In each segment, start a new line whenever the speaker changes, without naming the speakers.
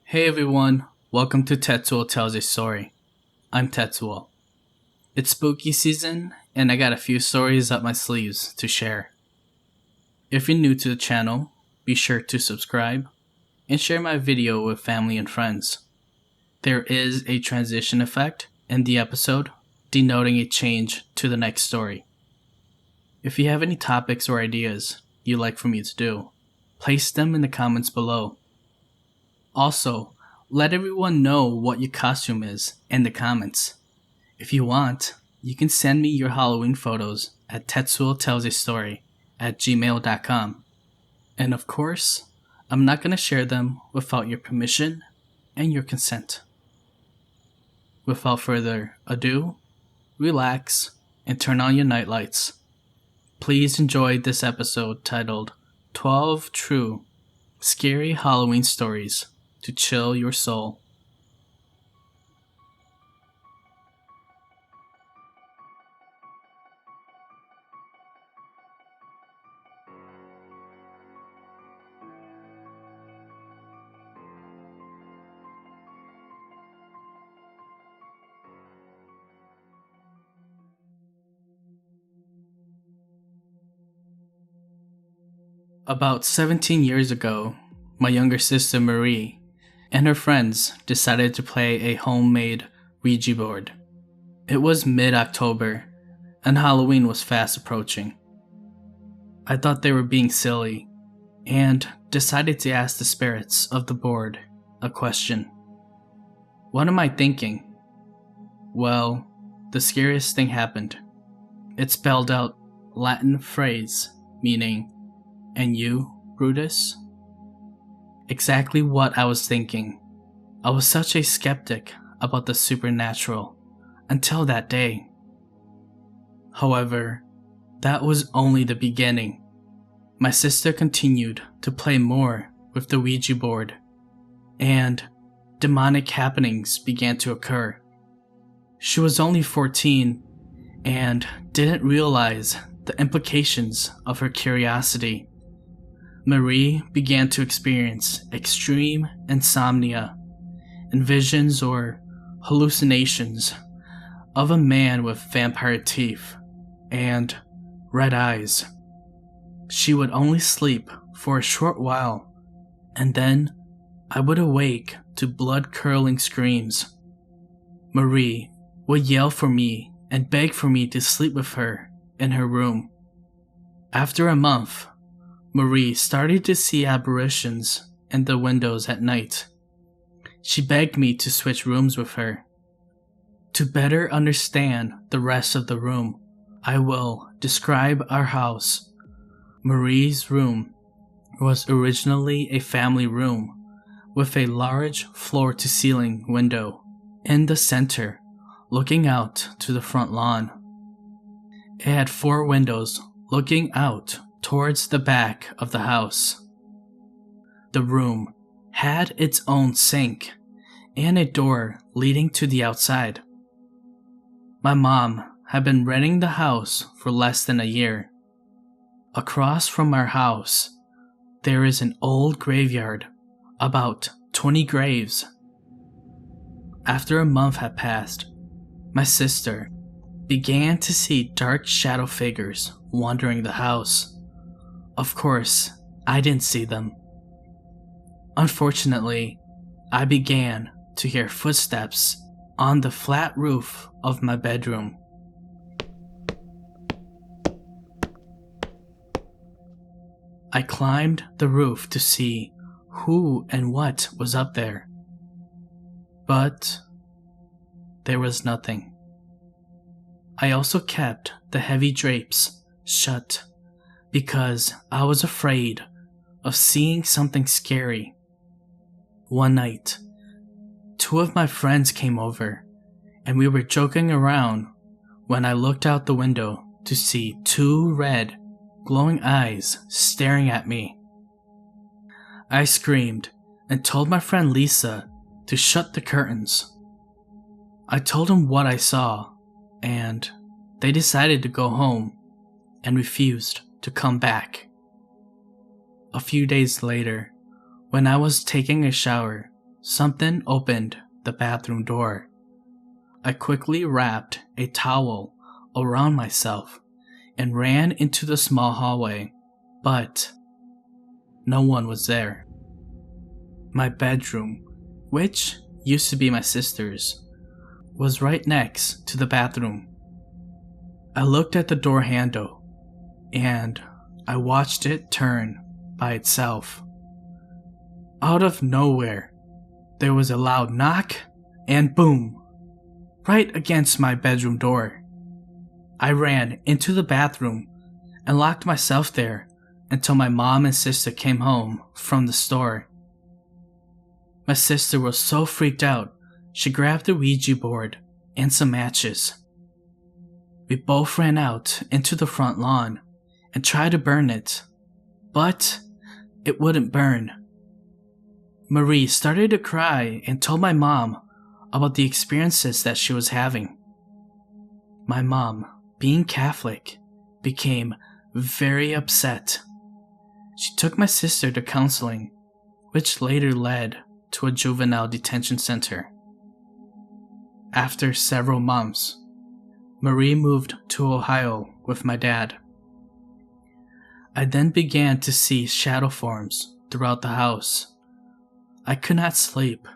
Hey everyone, welcome to Tetsuo Tells a Story. I'm Tetsuo. It's spooky season, and I got a few stories up my sleeves to share. If you're new to the channel, be sure to subscribe and share my video with family and friends. There is a transition effect in the episode, denoting a change to the next story. If you have any topics or ideas you'd like for me to do, place them in the comments below. Also, let everyone know what your costume is in the comments. If you want, you can send me your Halloween photos at tetsuotellsastory@gmail.com. And of course, I'm not going to share them without your permission and your consent. Without further ado, relax and turn on your nightlights. Please enjoy this episode titled 12 True Scary Halloween Stories to Chill Your Soul. About 17 years ago, my younger sister Marie and her friends decided to play a homemade Ouija board. It was mid-October, and Halloween was fast approaching. I thought they were being silly, and decided to ask the spirits of the board a question. What am I thinking? Well, the scariest thing happened. It spelled out Latin phrase meaning, "And you, Brutus?" Exactly what I was thinking. I was such a skeptic about the supernatural until that day. However, that was only the beginning. My sister continued to play more with the Ouija board, and demonic happenings began to occur. She was only 14 and didn't realize the implications of her curiosity. Marie began to experience extreme insomnia and visions or hallucinations of a man with vampire teeth and red eyes. She would only sleep for a short while, and then I would awake to blood-curdling screams. Marie would yell for me and beg for me to sleep with her in her room. After a month, Marie started to see apparitions in the windows at night. She begged me to switch rooms with her. To better understand the rest of the room, I will describe our house. Marie's room was originally a family room with a large floor-to-ceiling window in the center, looking out to the front lawn. It had 4 windows looking out towards the back of the house. The room had its own sink and a door leading to the outside. My mom had been renting the house for less than a year. Across from our house, there is an old graveyard, about 20 graves. After a month had passed, my sister began to see dark shadow figures wandering the house. Of course, I didn't see them. Unfortunately, I began to hear footsteps on the flat roof of my bedroom. I climbed the roof to see who and what was up there. But there was nothing. I also kept the heavy drapes shut because I was afraid of seeing something scary. One night, 2 of my friends came over, and we were joking around when I looked out the window to see 2 red, glowing eyes staring at me. I screamed and told my friend Lisa to shut the curtains. I told them what I saw, and they decided to go home and refused to come back. A few days later, when I was taking a shower, something opened the bathroom door. I quickly wrapped a towel around myself and ran into the small hallway, but no one was there. My bedroom, which used to be my sister's, was right next to the bathroom. I looked at the door handle, and I watched it turn by itself. Out of nowhere, there was a loud knock and boom, right against my bedroom door. I ran into the bathroom and locked myself there until my mom and sister came home from the store. My sister was so freaked out, she grabbed the Ouija board and some matches. We both ran out into the front lawn and tried to burn it, but it wouldn't burn. Marie started to cry and told my mom about the experiences that she was having. My mom, being Catholic, became very upset. She took my sister to counseling, which later led to a juvenile detention center. After several months, Marie moved to Ohio with my dad. I then began to see shadow forms throughout the house. I could not sleep,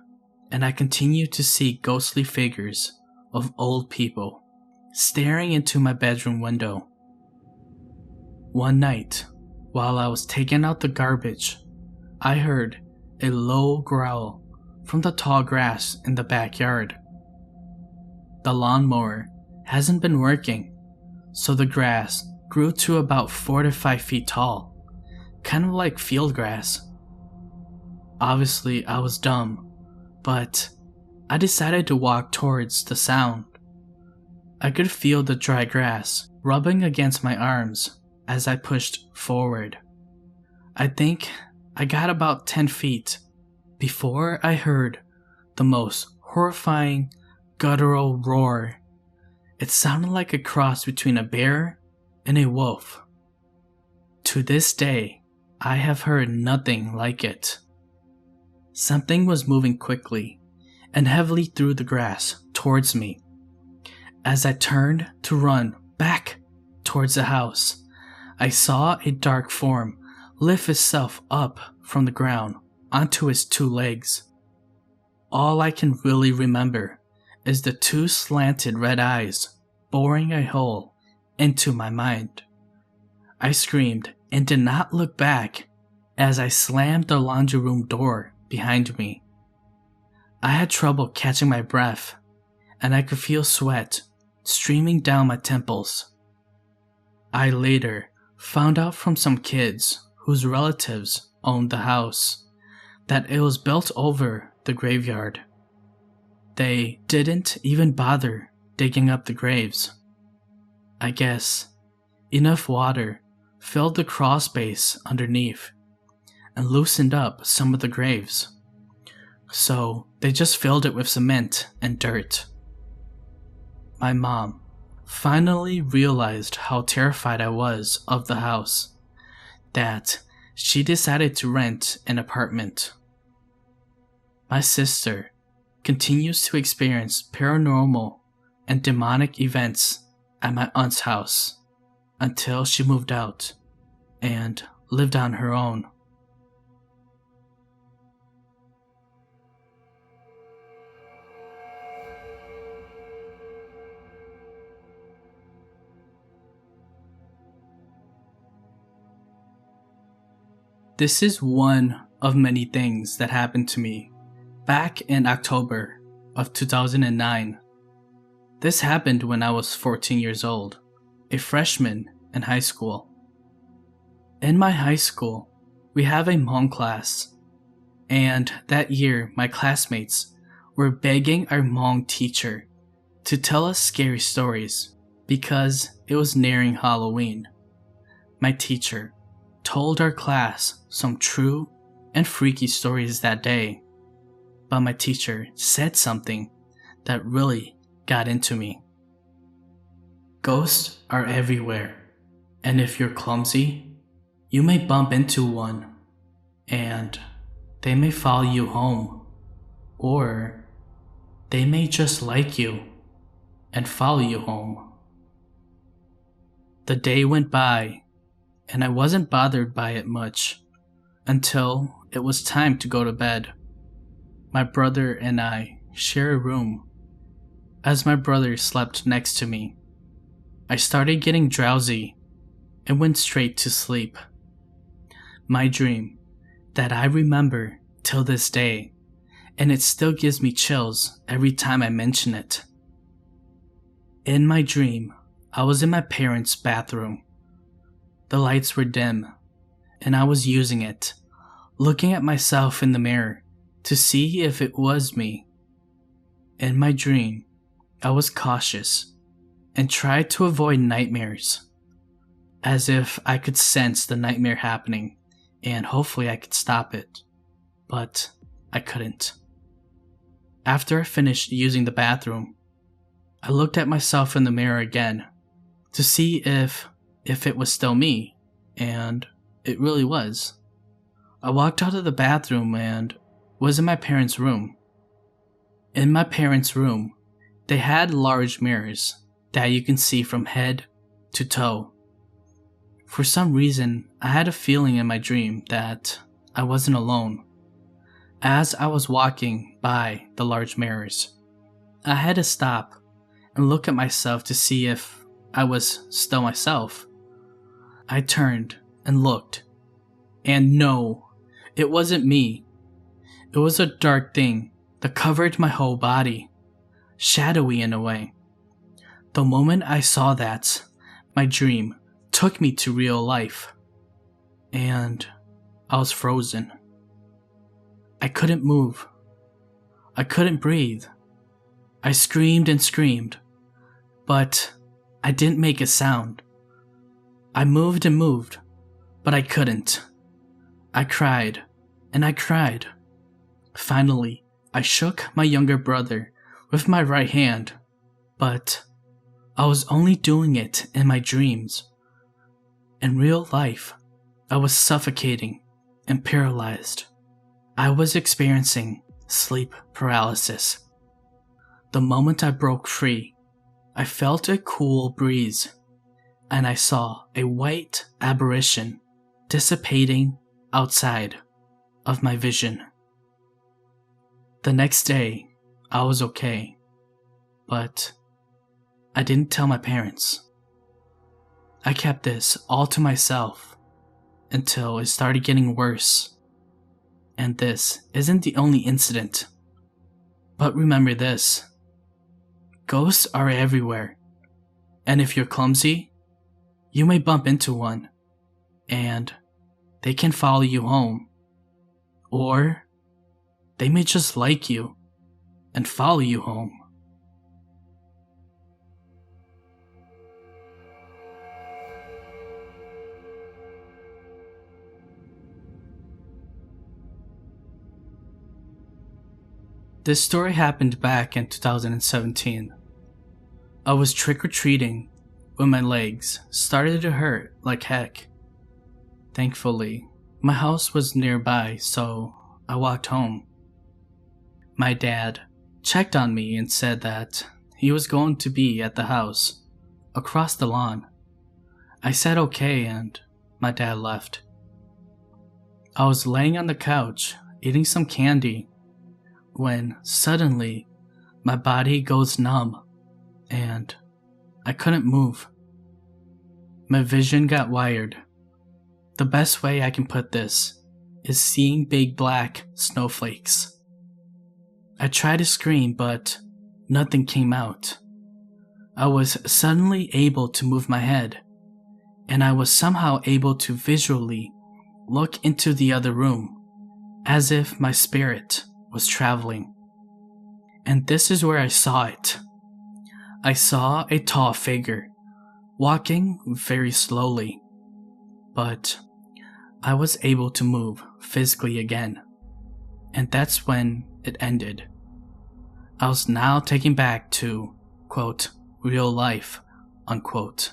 and I continued to see ghostly figures of old people staring into my bedroom window. One night, while I was taking out the garbage, I heard a low growl from the tall grass in the backyard. The lawnmower hasn't been working, so the grass grew to about 4 to 5 feet tall, kind of like field grass. Obviously, I was dumb, but I decided to walk towards the sound. I could feel the dry grass rubbing against my arms as I pushed forward. I think I got about 10 feet before I heard the most horrifying guttural roar. It sounded like a cross between a bear and a wolf. To this day, I have heard nothing like it. Something was moving quickly and heavily through the grass towards me. As I turned to run back towards the house, I saw a dark form lift itself up from the ground onto its 2 legs. All I can really remember is the 2 slanted red eyes boring a hole into my mind. I screamed and did not look back as I slammed the laundry room door behind me. I had trouble catching my breath, and I could feel sweat streaming down my temples. I later found out from some kids whose relatives owned the house that it was built over the graveyard. They didn't even bother digging up the graves. I guess enough water filled the crawl space underneath and loosened up some of the graves, so they just filled it with cement and dirt. My mom finally realized how terrified I was of the house, that she decided to rent an apartment. My sister continues to experience paranormal and demonic events at my aunt's house until she moved out and lived on her own. This is one of many things that happened to me back in October of 2009. This happened when I was 14 years old, a freshman in high school. In my high school, we have a Hmong class, and that year my classmates were begging our Hmong teacher to tell us scary stories because it was nearing Halloween. My teacher told our class some true and freaky stories that day, but my teacher said something that really got into me. Ghosts are everywhere, and if you're clumsy, you may bump into one, and they may follow you home. or they may just like you and follow you home. The day went by, and I wasn't bothered by it much until it was time to go to bed. My brother and I share a room. As my brother slept next to me, I started getting drowsy and went straight to sleep. My dream that I remember till this day, and it still gives me chills every time I mention it. In my dream, I was in my parents' bathroom. The lights were dim, and I was using it, looking at myself in the mirror to see if it was me. In my dream, I was cautious and tried to avoid nightmares, as if I could sense the nightmare happening and hopefully I could stop it, but I couldn't. After I finished using the bathroom, I looked at myself in the mirror again to see if it was still me, and it really was. I walked out of the bathroom and was in my parents' room. In my parents' room, they had large mirrors that you can see from head to toe. For some reason, I had a feeling in my dream that I wasn't alone. As I was walking by the large mirrors, I had to stop and look at myself to see if I was still myself. I turned and looked, and no, it wasn't me. It was a dark thing that covered my whole body, shadowy in a way. The moment I saw that, my dream took me to real life, and I was frozen. I couldn't move. I couldn't breathe. I screamed and screamed, but I didn't make a sound. I moved and moved, but I couldn't. I cried, and I cried. Finally, I shook my younger brother with my right hand, but I was only doing it in my dreams. In real life, I was suffocating and paralyzed. I was experiencing sleep paralysis. The moment I broke free, I felt a cool breeze, and I saw a white apparition dissipating outside of my vision. The next day, I was okay, but I didn't tell my parents. I kept this all to myself until it started getting worse. And this isn't the only incident. But remember this: ghosts are everywhere, and if you're clumsy, you may bump into one, and they can follow you home. Or they may just like you and follow you home. This story happened back in 2017. I was trick-or-treating when my legs started to hurt like heck. Thankfully, my house was nearby, so I walked home. My dad checked on me and said that he was going to be at the house across the lawn. I said okay, and my dad left. I was laying on the couch eating some candy when suddenly my body goes numb and I couldn't move. My vision got wired. The best way I can put this is seeing big black snowflakes. I tried to scream, but nothing came out. I was suddenly able to move my head, and I was somehow able to visually look into the other room, as if my spirit was traveling. And this is where I saw it. I saw a tall figure, walking very slowly, but I was able to move physically again. And that's when it ended. I was now taken back to, quote, real life, unquote.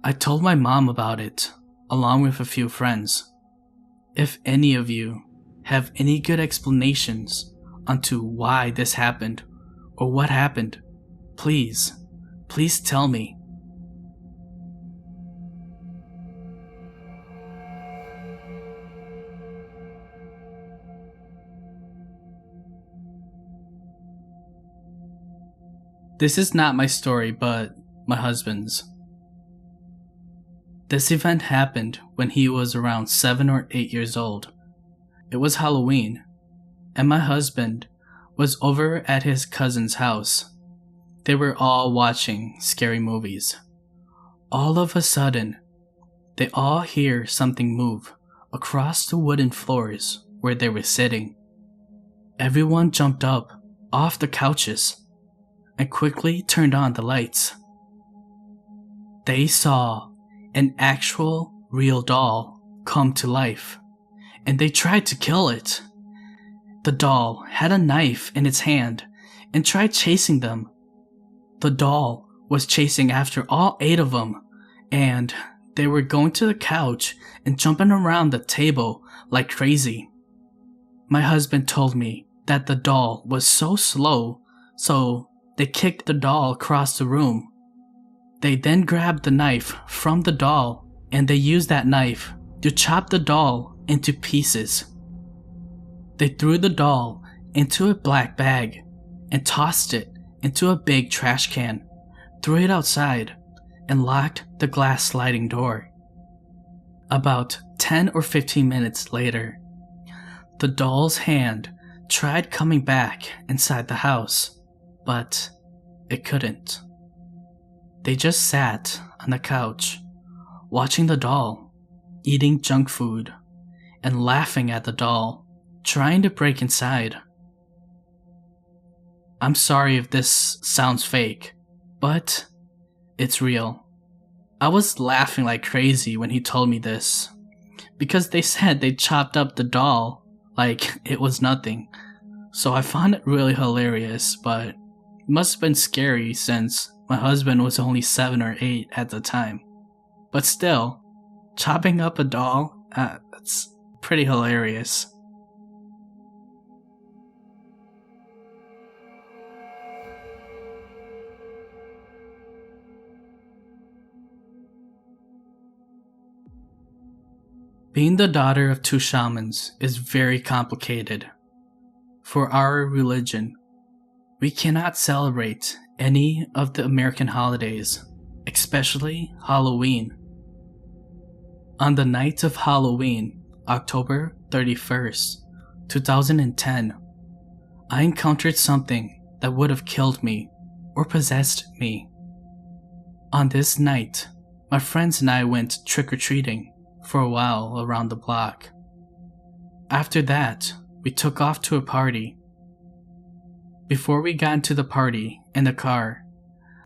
I told my mom about it, along with a few friends. If any of you have any good explanations onto why this happened or what happened. Please tell me. This is not my story, but my husband's. This event happened when he was around 7 or 8 years old. It was Halloween, and my husband was over at his cousin's house. They were all watching scary movies. All of a sudden, they all hear something move across the wooden floors where they were sitting. Everyone jumped up off the couches and quickly turned on the lights. They saw an actual real doll come to life, and they tried to kill it. The doll had a knife in its hand and tried chasing them. The doll was chasing after all 8 of them, and they were going to the couch and jumping around the table like crazy. My husband told me that the doll was so slow, so they kicked the doll across the room. They then grabbed the knife from the doll, and they used that knife to chop the doll into pieces. They threw the doll into a black bag and tossed it into a big trash can, threw it outside, and locked the glass sliding door. About 10 or 15 minutes later, the doll's hand tried coming back inside the house, but it couldn't. They just sat on the couch, watching the doll, eating junk food, and laughing at the doll, trying to break inside. I'm sorry if this sounds fake, but it's real. I was laughing like crazy when he told me this, because they said they chopped up the doll like it was nothing. So I found it really hilarious, but it must have been scary since my husband was only 7 or 8 at the time. But still, chopping up a doll, that's pretty hilarious. Being the daughter of 2 shamans is very complicated. For our religion, we cannot celebrate any of the American holidays, especially Halloween. On the night of Halloween, October 31st, 2010, I encountered something that would have killed me or possessed me. On this night, my friends and I went trick-or-treating for a while around the block. After that, we took off to a party. Before we got into the party in the car,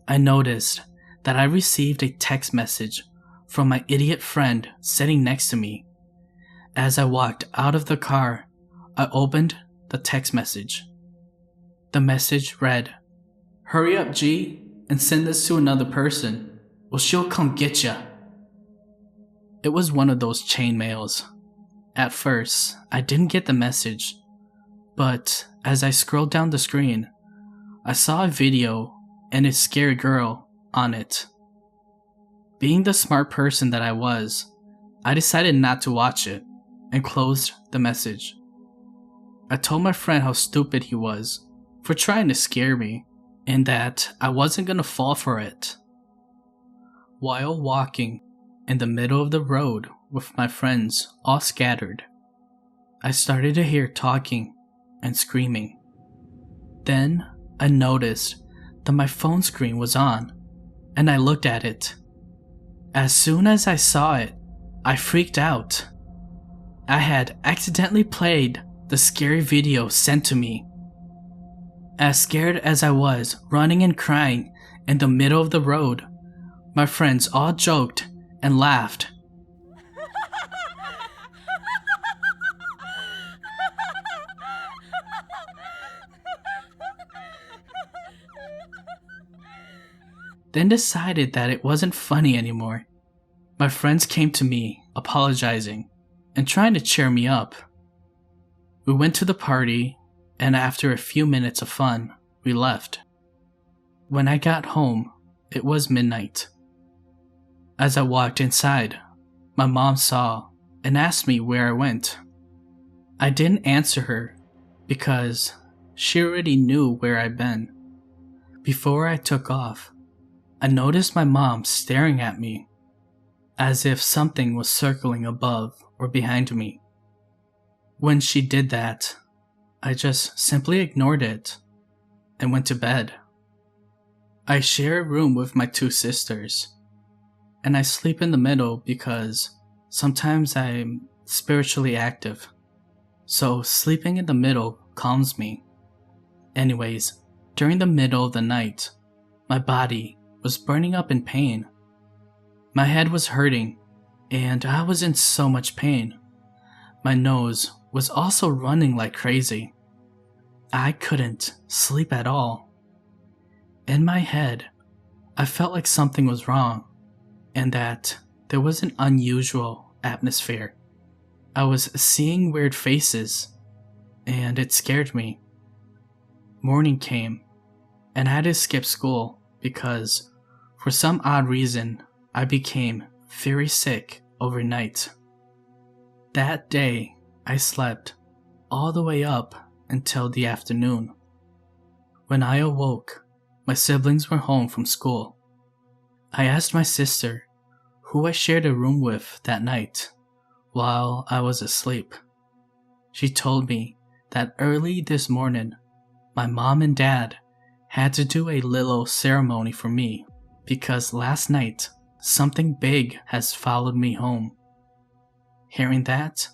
I noticed that I received a text message from my idiot friend sitting next to me. As I walked out of the car, I opened the text message. The message read, "Hurry up, G, and send this to another person, or she'll come get ya." It was one of those chain mails. At first, I didn't get the message, but as I scrolled down the screen, I saw a video and a scary girl on it. Being the smart person that I was, I decided not to watch it and closed the message. I told my friend how stupid he was for trying to scare me and that I wasn't gonna fall for it. While walking in the middle of the road with my friends all scattered, I started to hear talking and screaming. Then I noticed that my phone screen was on, and I looked at it. As soon as I saw it, I freaked out. I had accidentally played the scary video sent to me. As scared as I was running and crying in the middle of the road, my friends all joked and laughed. Then decided that it wasn't funny anymore. My friends came to me, apologizing and trying to cheer me up. We went to the party, and after a few minutes of fun, we left. When I got home, it was midnight. As I walked inside, my mom saw and asked me where I went. I didn't answer her because she already knew where I'd been. Before I took off, I noticed my mom staring at me as if something was circling above or behind me. When she did that, I just simply ignored it and went to bed. I share a room with my two sisters, and I sleep in the middle because sometimes I'm spiritually active, so sleeping in the middle calms me. Anyways, during the middle of the night, my body was burning up in pain. My head was hurting, and I was in so much pain. My nose was also running like crazy. I couldn't sleep at all. In my head, I felt like something was wrong, and that there was an unusual atmosphere. I was seeing weird faces, and it scared me. Morning came, and I had to skip school because, for some odd reason, I became very sick overnight. That day, I slept all the way up until the afternoon. When I awoke, my siblings were home from school. I asked my sister, who I shared a room with that night, while I was asleep. She told me that early this morning, my mom and dad had to do a little ceremony for me because last night something big has followed me home. Hearing that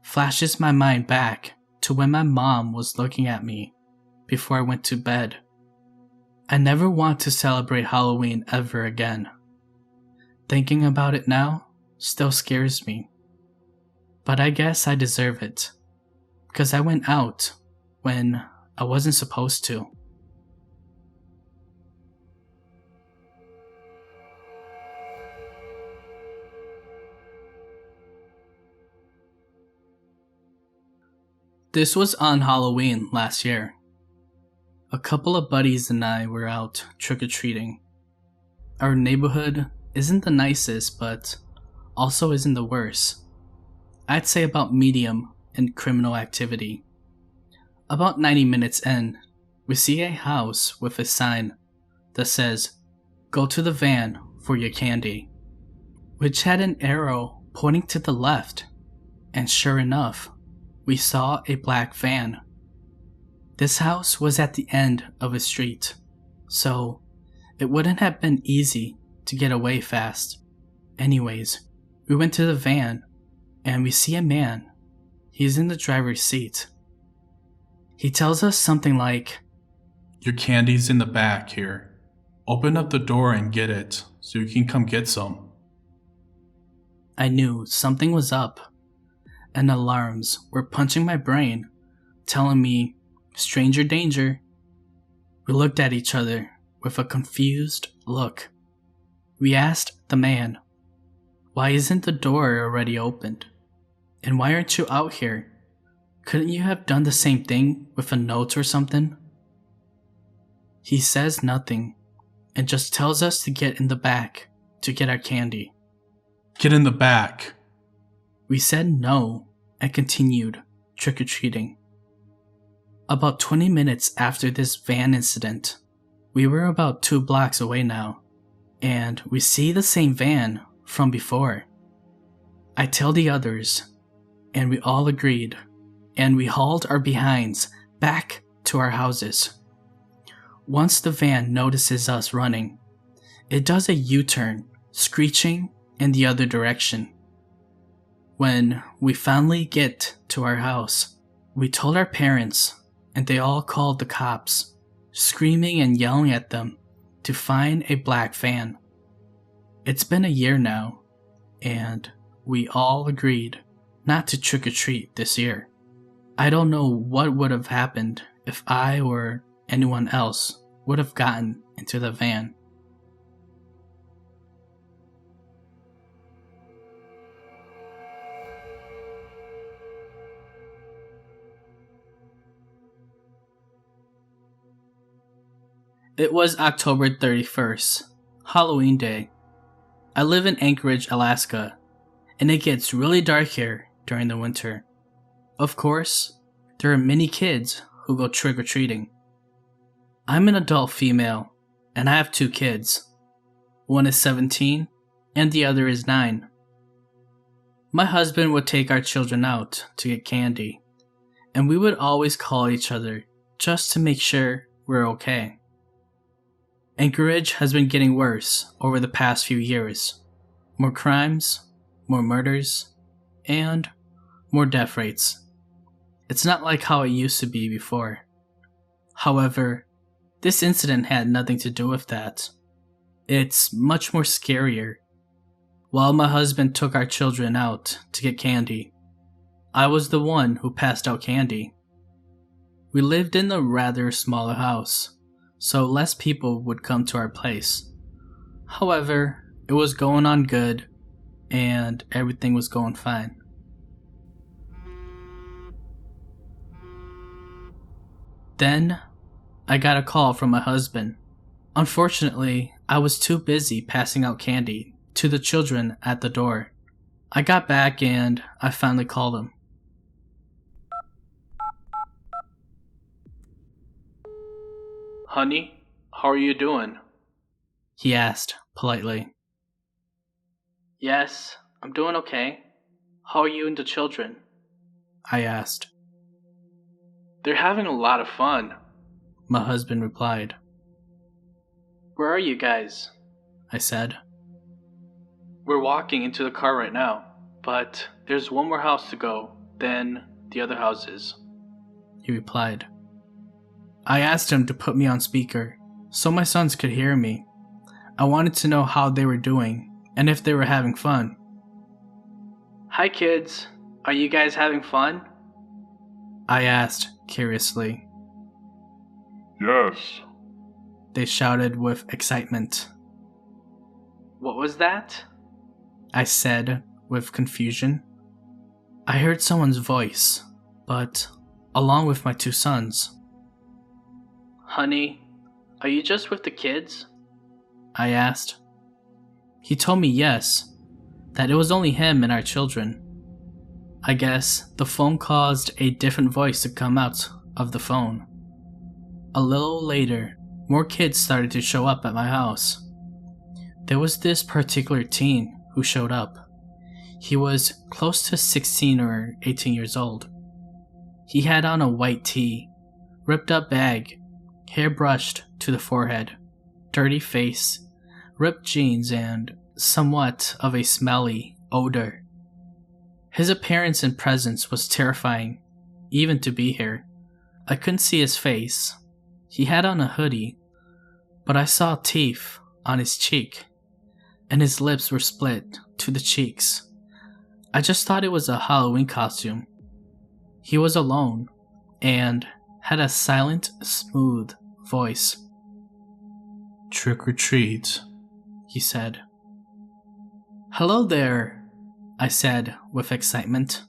flashes my mind back to when my mom was looking at me before I went to bed. I never want to celebrate Halloween ever again. Thinking about it now still scares me. But I guess I deserve it, because I went out when I wasn't supposed to. This was on Halloween last year. A couple of buddies and I were out trick-or-treating. Our neighborhood isn't the nicest, but also isn't the worst. I'd say about medium in criminal activity. About 90 minutes in, we see a house with a sign that says, "Go to the van for your candy," which had an arrow pointing to the left, and sure enough, we saw a black van. This house was at the end of a street, so it wouldn't have been easy to get away fast. Anyways, we went to the van, and we see a man. He's in the driver's seat. He tells us something like,
"Your candy's in the back here. Open up the door and get it so you can come get some."
I knew something was up, and alarms were punching my brain, telling me, stranger danger. We looked at each other with a confused look. We asked the man, "Why isn't the door already opened? And why aren't you out here? Couldn't you have done the same thing with a note or something?" He says nothing and just tells us to get in the back to get our candy.
"Get in the back."
We said no and continued trick-or-treating. About 20 minutes after this van incident, we were about 2 blocks away now, and we see the same van from before. I tell the others, and we all agreed, and we hauled our behinds back to our houses. Once the van notices us running, it does a U-turn, screeching in the other direction. When we finally get to our house, we told our parents, and they all called the cops, screaming and yelling at them to find a black van. It's been a year now, and we all agreed not to trick-or-treat this year. I don't know what would have happened if I or anyone else would have gotten into the van. It was October 31st, Halloween Day. I live in Anchorage, Alaska, and it gets really dark here during the winter. Of course, there are many kids who go trick-or-treating. I'm an adult female, and I have 2 kids. One is 17, and the other is 9. My husband would take our children out to get candy, and we would always call each other just to make sure we're okay. Anchorage has been getting worse over the past few years. More crimes, more murders, and more death rates. It's not like how it used to be before. However, this incident had nothing to do with that. It's much more scarier. While my husband took our children out to get candy, I was the one who passed out candy. We lived in a rather smaller house, so less people would come to our place. However, it was going on good, and everything was going fine. Then, I got a call from my husband. Unfortunately, I was too busy passing out candy to the children at the door. I got back and I finally called him.
Honey, how are you doing?
He asked, politely. Yes, I'm doing okay. How are you and the children? I asked.
They're having a lot of fun,
my husband replied. Where are you guys? I said.
We're walking into the car right now, but there's one more house to go, then the other houses,
he replied. I asked him to put me on speaker so my sons could hear me. I wanted to know how they were doing and if they were having fun. Hi kids, are you guys having fun? I asked curiously.
Yes,
they shouted with excitement. What was that? I said with confusion. I heard someone's voice, but along with my 2 sons. Honey, are you just with the kids? I asked. He told me yes, that it was only him and our children. I guess the phone caused a different voice to come out of the phone. A little later, more kids started to show up at my house. There was this particular teen who showed up. He was close to 16 or 18 years old. He had on a white tee, ripped up bag, hair brushed to the forehead, dirty face, ripped jeans, and somewhat of a smelly odor. His appearance and presence was terrifying, even to be here. I couldn't see his face. He had on a hoodie, but I saw teeth on his cheek, and his lips were split to the cheeks. I just thought it was a Halloween costume. He was alone, and had a silent, smooth voice.
Trick or treat,
he said. Hello there, I said with excitement.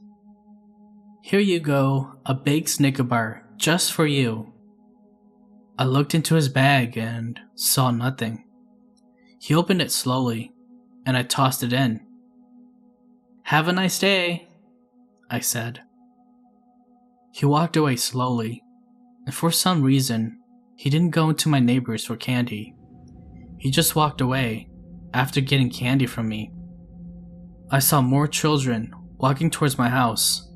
Here you go, a big Snicker bar just for you. I looked into his bag and saw nothing. He opened it slowly, and I tossed it in. Have a nice day, I said. He walked away slowly, and for some reason, he didn't go into my neighbors for candy. He just walked away after getting candy from me. I saw more children walking towards my house,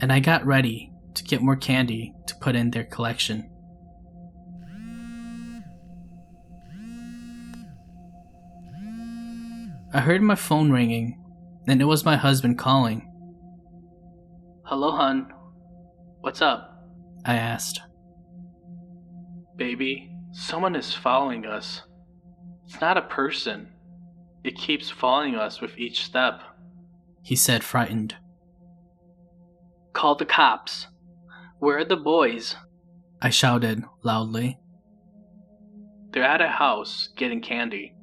and I got ready to get more candy to put in their collection. I heard my phone ringing, and it was my husband calling. Hello, hon. What's up? I asked.
Baby, someone is following us. It's not a person. It keeps following us with each step,
he said, frightened. Call the cops. Where are the boys? I shouted loudly.
They're at a house getting candy.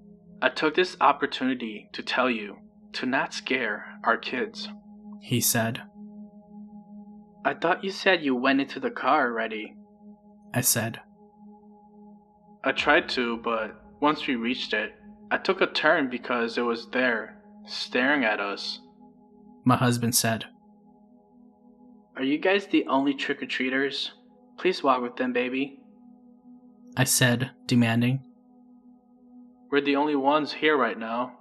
I took this opportunity to tell you to not scare our kids,
he said.
I thought you said you went into the car already,
I said.
I tried to, but once we reached it, I took a turn because it was there, staring at us.
My husband said.
Are you guys the only trick-or-treaters? Please walk with them, baby.
I said, demanding.
We're the only ones here right now,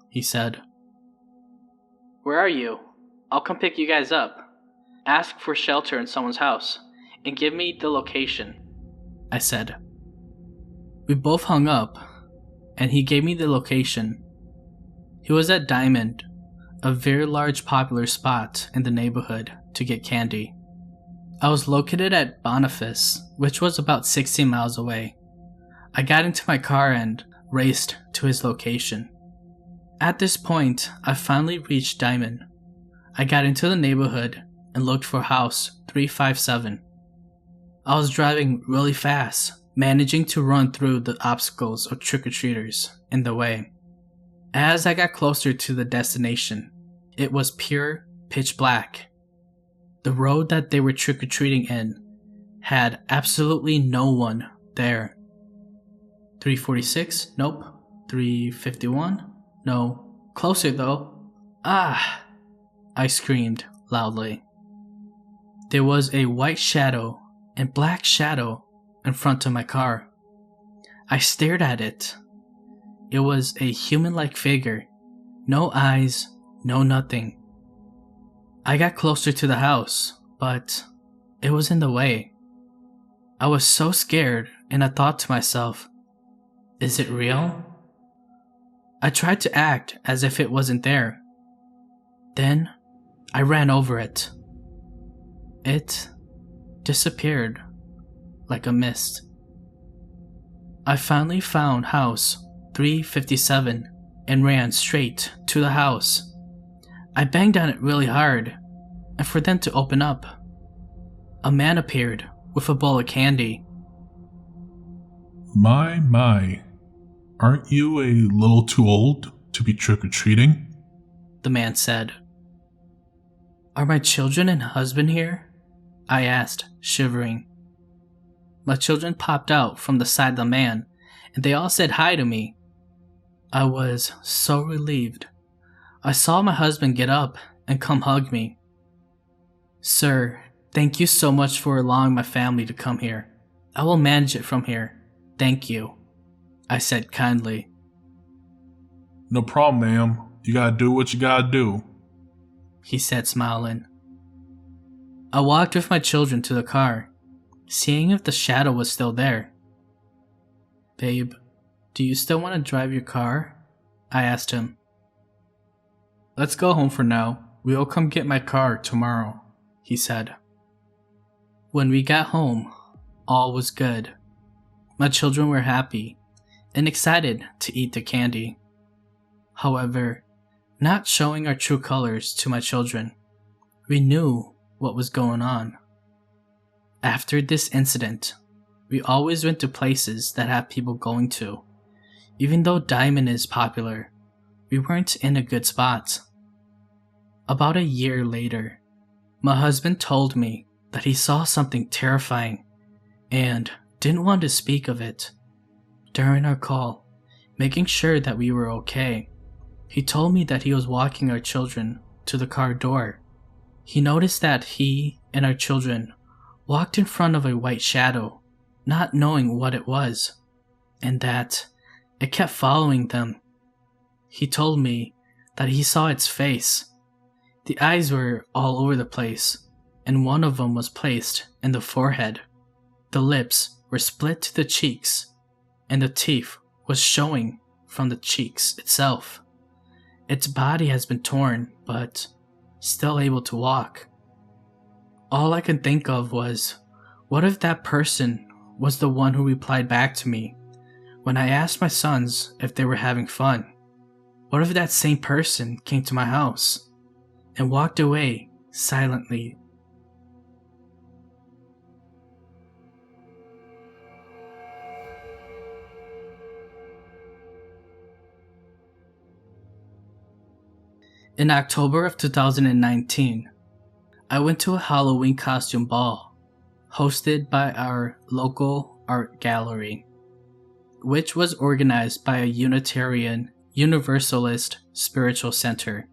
he said.
Where are you? I'll come pick you guys up. Ask for shelter in someone's house, and give me the location,
I said. We both hung up, and he gave me the location. He was at Diamond, a very large popular spot in the neighborhood to get candy. I was located at Boniface, which was about 16 miles away. I got into my car and raced to his location. At this point, I finally reached Diamond. I got into the neighborhood and looked for house 357. I was driving really fast, managing to run through the obstacles of trick-or-treaters in the way. As I got closer to the destination, it was pure pitch black. The road that they were trick-or-treating in had absolutely no one there. 346? Nope. 351? No. Closer though. Ah! I screamed loudly. There was a white shadow and black shadow in front of my car. I stared at it. It was a human-like figure. No eyes, no nothing. I got closer to the house, but it was in the way. I was so scared, and I thought to myself, is it real? I tried to act as if it wasn't there. Then, I ran over it. It disappeared like a mist. I finally found house 357 and ran straight to the house. I banged on it really hard, and for them to open up, a man appeared with a bowl of candy.
My. Aren't you a little too old to be trick-or-treating?
The man said. Are my children and husband here? I asked, shivering. My children popped out from the side of the man, and they all said hi to me. I was so relieved. I saw my husband get up and come hug me. Sir, thank you so much for allowing my family to come here. I will manage it from here. Thank you, I said kindly.
No problem, ma'am. You gotta do what you gotta do,
he said, smiling. I walked with my children to the car, seeing if the shadow was still there. Babe, do you still want to drive your car? I asked him. Let's go home for now. We'll come get my car tomorrow, he said. When we got home, all was good. My children were happy and excited to eat the candy. However, not showing our true colors to my children, we knew what was going on. After this incident, we always went to places that have people going to. Even though Diamond is popular, we weren't in a good spot. About a year later, my husband told me that he saw something terrifying and didn't want to speak of it. During our call, making sure that we were okay, he told me that he was walking our children to the car door. He noticed that he and our children walked in front of a white shadow, not knowing what it was, and that it kept following them. He told me that he saw its face. The eyes were all over the place, and one of them was placed in the forehead. The lips were split to the cheeks, and the teeth was showing from the cheeks itself. Its body has been torn, but still able to walk. All I could think of was, what if that person was the one who replied back to me when I asked my sons if they were having fun? What if that same person came to my house and walked away silently? In October of 2019, I went to a Halloween costume ball hosted by our local art gallery. which was organized by a Unitarian Universalist spiritual center.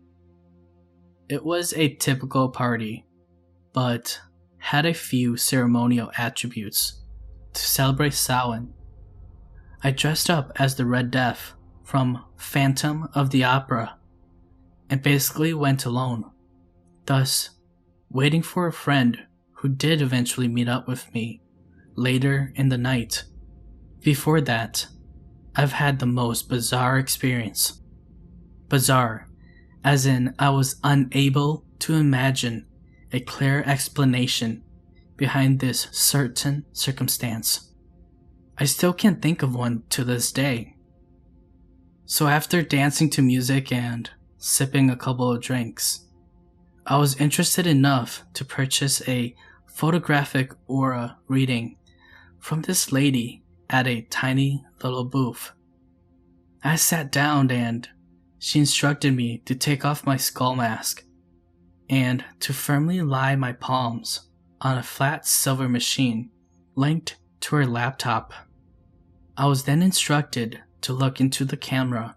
It was a typical party, but had a few ceremonial attributes to celebrate Samhain. I dressed up as the Red Death from Phantom of the Opera and basically went alone, thus waiting for a friend who did eventually meet up with me later in the night. Before that, I've had the most bizarre experience. Bizarre, as in I was unable to imagine a clear explanation behind this certain circumstance. I still can't think of one to this day. So after dancing to music and sipping a couple of drinks, I was interested enough to purchase a photographic aura reading from this lady at a tiny little booth. I sat down and she instructed me to take off my skull mask and to firmly lie my palms on a flat silver machine linked to her laptop. I was then instructed to look into the camera,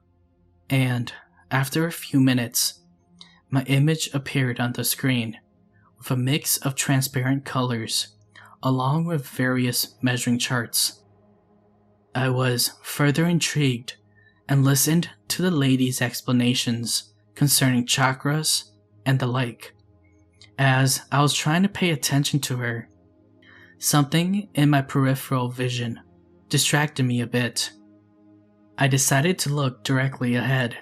and after a few minutes, my image appeared on the screen with a mix of transparent colors along with various measuring charts. I was further intrigued and listened to the lady's explanations concerning chakras and the like. As I was trying to pay attention to her, something in my peripheral vision distracted me a bit. I decided to look directly ahead,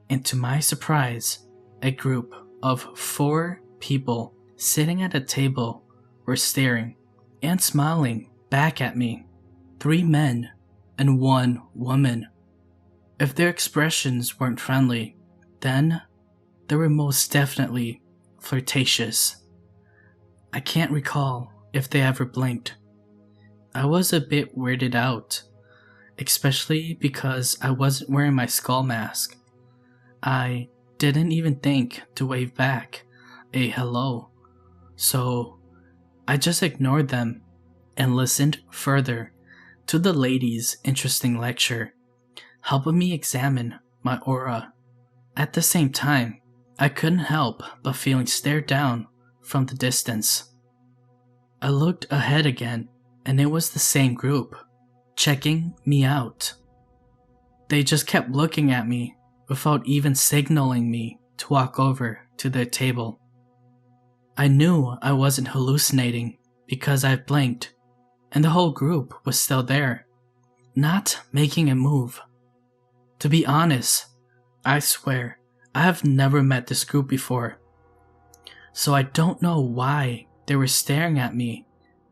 and to my surprise, a group of 4 people sitting at a table were staring and smiling back at me. 3 men and 1 woman. If their expressions weren't friendly, then they were most definitely flirtatious. I can't recall if they ever blinked. I was a bit weirded out, especially because I wasn't wearing my skull mask. I didn't even think to wave back a hello, so I just ignored them and listened further to the lady's interesting lecture, helping me examine my aura. At the same time, I couldn't help but feeling stared down from the distance. I looked ahead again, and it was the same group, checking me out. They just kept looking at me without even signaling me to walk over to their table. I knew I wasn't hallucinating because I blinked, and the whole group was still there, not making a move. To be honest, I swear I have never met this group before, so I don't know why they were staring at me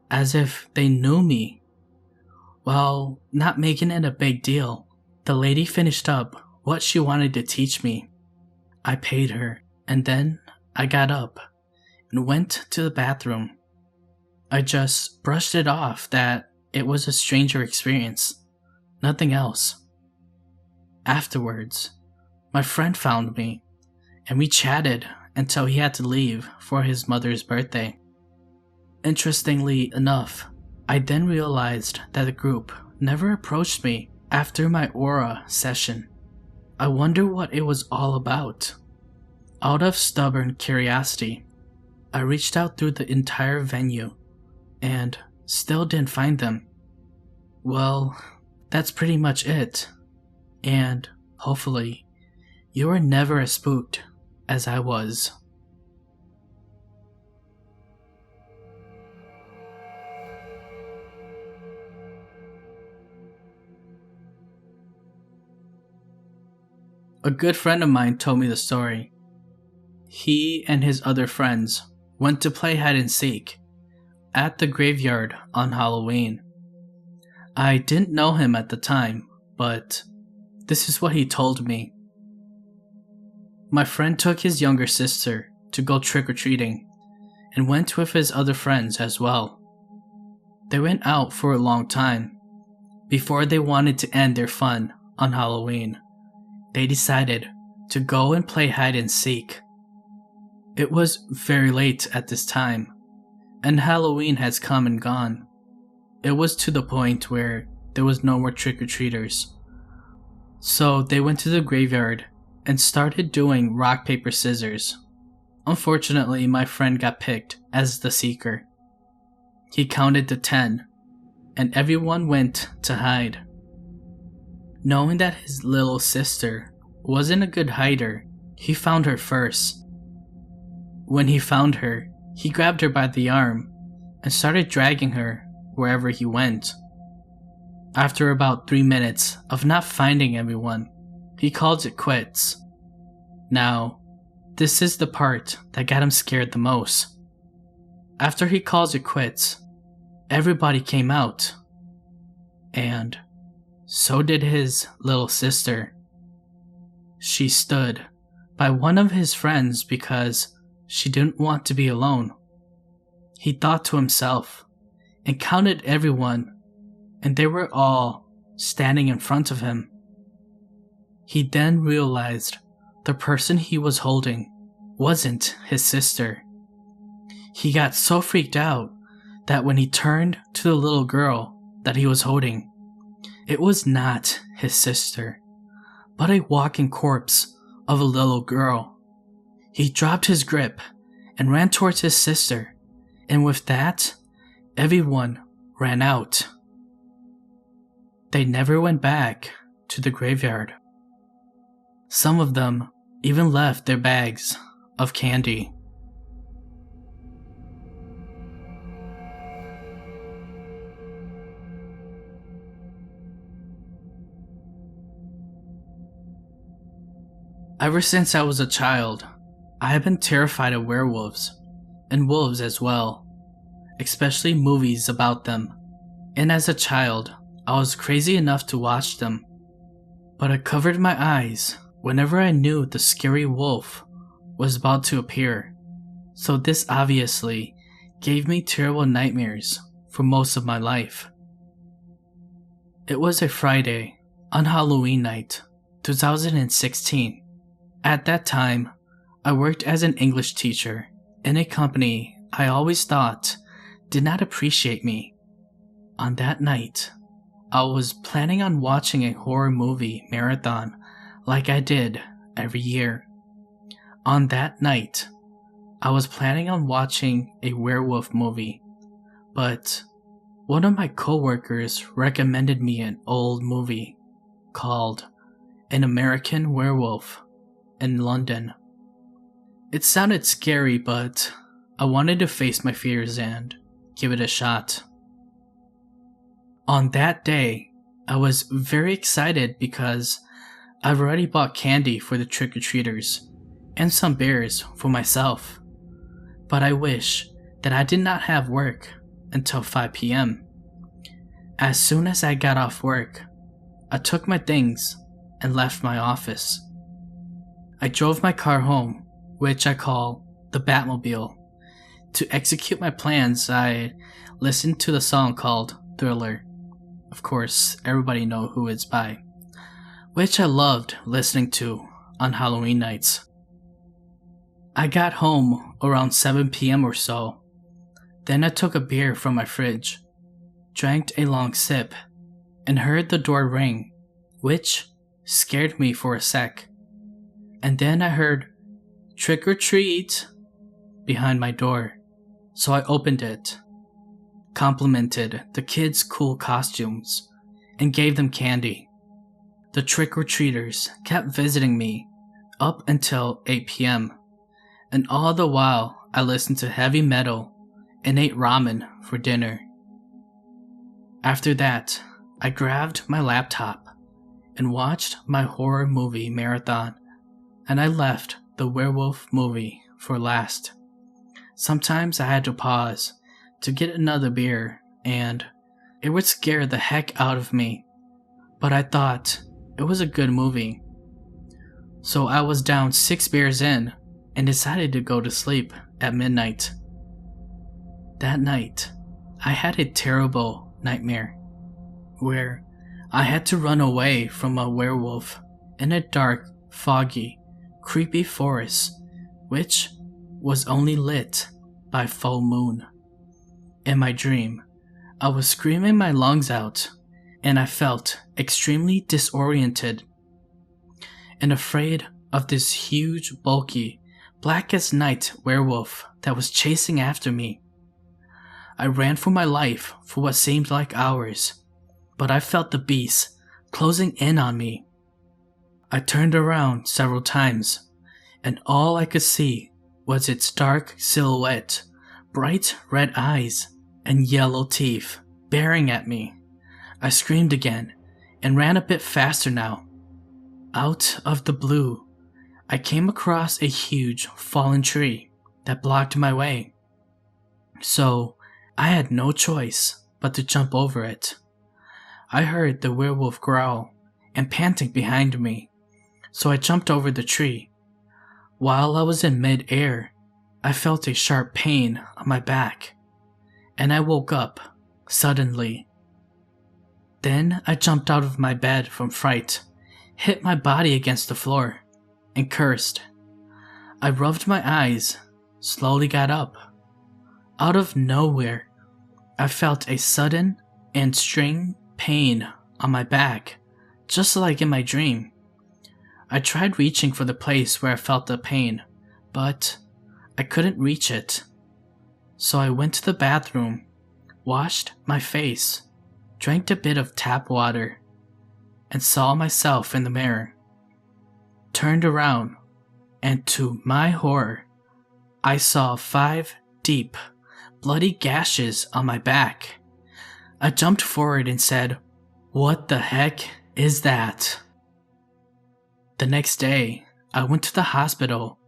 as if they knew me. While not making it a big deal, the lady finished up what she wanted to teach me. I paid her, and then I got up and went to the bathroom. I just brushed it off that it was a stranger experience, nothing else. Afterwards, my friend found me, and we chatted until he had to leave for his mother's birthday. Interestingly enough, I then realized that the group never approached me after my aura session. I wonder what it was all about. Out of stubborn curiosity, I reached out through the entire venue and still didn't find them. Well, that's pretty much it. And hopefully, you are never as spooked as I was. A good friend of mine told me the story. He and his other friends went to play hide and seek at the graveyard on Halloween. I didn't know him at the time, but this is what he told me. My friend took his younger sister to go trick-or-treating and went with his other friends as well. They went out for a long time. Before they wanted to end their fun on Halloween, they decided to go and play hide and seek. It was very late at this time, and Halloween has come and gone. It was to the point where there was no more trick-or-treaters. So they went to the graveyard and started doing rock, paper, scissors. Unfortunately, my friend got picked as the seeker. He counted to 10, and everyone went to hide. Knowing that his little sister wasn't a good hider, he found her first. When he found her, he grabbed her by the arm and started dragging her wherever he went. After about 3 minutes of not finding everyone, he called it quits. Now, this is the part that got him scared the most. After he calls it quits, everybody came out. And so did his little sister. She stood by one of his friends because she didn't want to be alone. He thought to himself and counted everyone, and they were all standing in front of him. He then realized the person he was holding wasn't his sister. He got so freaked out that when he turned to the little girl that he was holding, it was not his sister, but a walking corpse of a little girl. He dropped his grip and ran towards his sister, and with that, everyone ran out. They never went back to the graveyard. Some of them even left their bags of candy. Ever since I was a child, I have been terrified of werewolves, and wolves as well, especially movies about them. And as a child, I was crazy enough to watch them, but I covered my eyes whenever I knew the scary wolf was about to appear, so this obviously gave me terrible nightmares for most of my life. It was a Friday on Halloween night, 2016. At that time, I worked as an English teacher in a company I always thought did not appreciate me. On that night, I was planning on watching a horror movie marathon like I did every year. On that night, I was planning on watching a werewolf movie, but one of my coworkers recommended me an old movie called An American Werewolf in London. It sounded scary, but I wanted to face my fears and give it a shot. On that day, I was very excited because I've already bought candy for the trick-or-treaters and some beers for myself, but I wish that I did not have work until 5 p.m. As soon as I got off work, I took my things and left my office. I drove my car home, which I call the Batmobile. To execute my plans, I listened to the song called Thriller. Of course, everybody knows who it's by, which I loved listening to on Halloween nights. I got home around 7 p.m. or so. Then I took a beer from my fridge, drank a long sip, and heard the door ring, which scared me for a sec. And then I heard "Trick or treat" behind my door, so I opened it, complimented the kids' cool costumes, and gave them candy. The trick-or-treaters kept visiting me up until 8 p.m., and all the while I listened to heavy metal and ate ramen for dinner. After that, I grabbed my laptop and watched my horror movie marathon, and I left the werewolf movie for last. Sometimes I had to pause to get another beer, and it would scare the heck out of me, but I thought it was a good movie. So I was down 6 beers in and decided to go to sleep at midnight. That night, I had a terrible nightmare where I had to run away from a werewolf in a dark, foggy, creepy forest, which was only lit by full moon. In my dream, I was screaming my lungs out and I felt extremely disoriented and afraid of this huge, bulky, black as night werewolf that was chasing after me. I ran for my life for what seemed like hours, but I felt the beast closing in on me. I turned around several times, and all I could see was its dark silhouette, bright red eyes, and yellow teeth bearing at me. I screamed again and ran a bit faster now. Out of the blue, I came across a huge fallen tree that blocked my way. So I had no choice but to jump over it. I heard the werewolf growl and panting behind me, so I jumped over the tree. While I was in mid-air, I felt a sharp pain on my back, and I woke up suddenly. Then I jumped out of my bed from fright, hit my body against the floor, and cursed. I rubbed my eyes, slowly got up. Out of nowhere, I felt a sudden and strange pain on my back, just like in my dream. I tried reaching for the place where I felt the pain, but I couldn't reach it. So I went to the bathroom, washed my face, drank a bit of tap water, and saw myself in the mirror. Turned around, and to my horror, I saw 5 deep, bloody gashes on my back. I jumped forward and said, "What the heck is that?" The next day, I went to the hospital